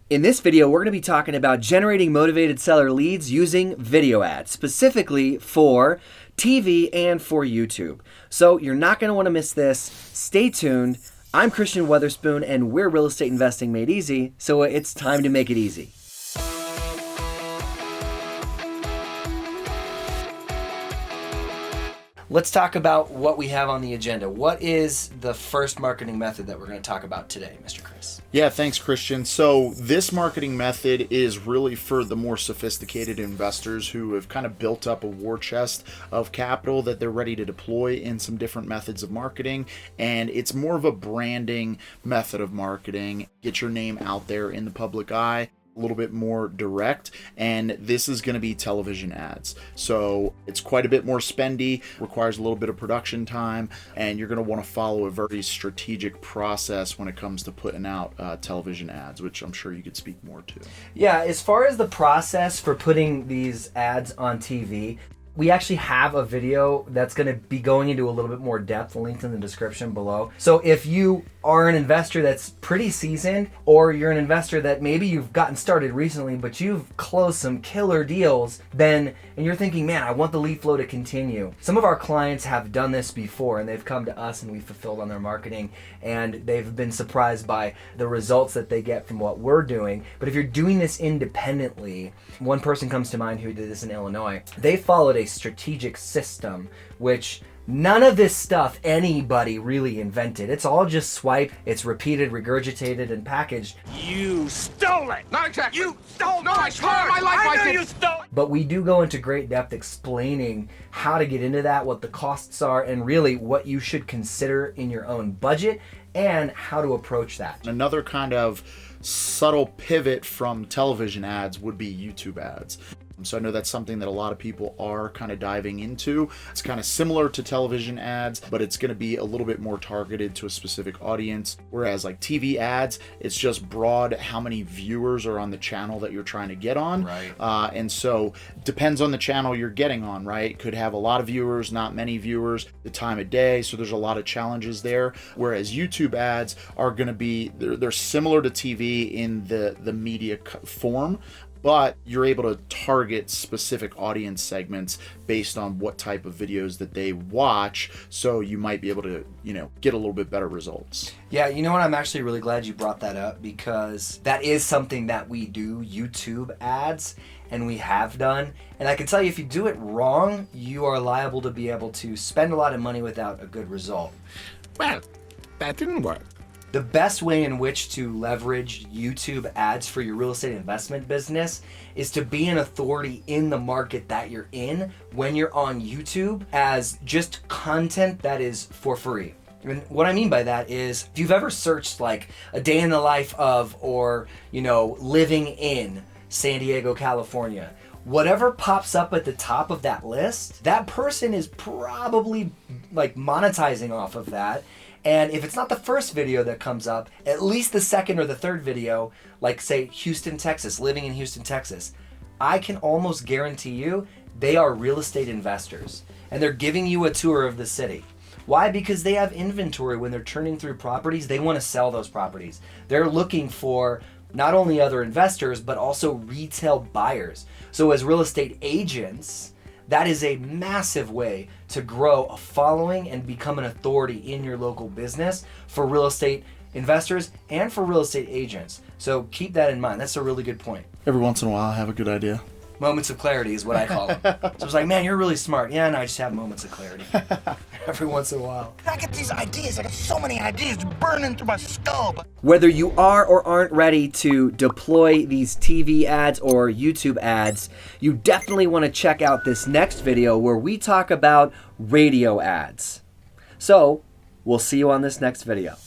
In this video, we're going to be talking about generating motivated seller leads using video ads, specifically for TV and for YouTube. So you're not going to want to miss this. Stay tuned. I'm Christian Weatherspoon, and we're Real Estate Investing Made Easy, so it's time to make it easy. Let's talk about what we have on the agenda. What is the first marketing method that we're going to talk about today, Mr. Chris? Yeah, thanks, Christian. So this marketing method is really for the more sophisticated investors who have kind of built up a war chest of capital that they're ready to deploy in some different methods of marketing. And it's more of a branding method of marketing. Get your name out there in the public eye. A little bit more direct, and this is going to be television ads. So it's quite a bit more spendy, requires a little bit of production time, and you're going to want to follow a very strategic process when it comes to putting out television ads, which I'm sure you could speak more to. Yeah, as far as the process for putting these ads on TV, we actually have a video that's going to be going into a little bit more depth, linked in the description below. So if you are an investor that's pretty seasoned, or you're an investor that maybe you've gotten started recently, but you've closed some killer deals, and you're thinking, man, I want the lead flow to continue. Some of our clients have done this before, and they've come to us and we've fulfilled on their marketing, and they've been surprised by the results that they get from what we're doing. But if you're doing this independently, one person comes to mind who did this in Illinois. They followed a strategic system, which none of this stuff anybody really invented. It's all just swipe, it's repeated, regurgitated, and packaged. You stole it! Not exactly. You stole No, my I swear car! on my life I I know did. you stole it! But we do go into great depth explaining how to get into that, what the costs are, and really what you should consider in your own budget and how to approach that. Another kind of subtle pivot from television ads would be YouTube ads. So I know that's something that a lot of people are kind of diving into. It's kind of similar to television ads, but it's going to be a little bit more targeted to a specific audience. Whereas like TV ads, it's just broad how many viewers are on the channel that you're trying to get on. Right. And so depends on the channel you're getting on, right? Could have a lot of viewers, not many viewers, the time of day. So there's a lot of challenges there. Whereas YouTube ads are going to be, they're similar to TV in the media form, but you're able to target specific audience segments based on what type of videos that they watch. So you might be able to, get a little bit better results. Yeah, you know what? I'm actually really glad you brought that up, because that is something that we do, YouTube ads, and we have done. And I can tell you, if you do it wrong, you are liable to be able to spend a lot of money without a good result. Well, that didn't work. The best way in which to leverage YouTube ads for your real estate investment business is to be an authority in the market that you're in when you're on YouTube as just content that is for free. And what I mean by that is, if you've ever searched like a day in the life of, or, living in San Diego, California, whatever pops up at the top of that list, that person is probably like monetizing off of that. And if it's not the first video that comes up, at least the second or the third video, like say Houston, Texas, living in Houston, Texas, I can almost guarantee you they are real estate investors, and they're giving you a tour of the city. Why? Because they have inventory. When they're turning through properties, they want to sell those properties. They're looking for not only other investors, but also retail buyers. So as real estate agents, that is a massive way to grow a following and become an authority in your local business for real estate investors and for real estate agents. So keep that in mind. That's a really good point. Every once in a while, I have a good idea. Moments of clarity is what I call them. So I was like, man, you're really smart. Yeah, no, I just have moments of clarity every once in a while. I get these ideas. I got so many ideas burning through my skull. Whether you are or aren't ready to deploy these TV ads or YouTube ads, you definitely want to check out this next video where we talk about radio ads. So we'll see you on this next video.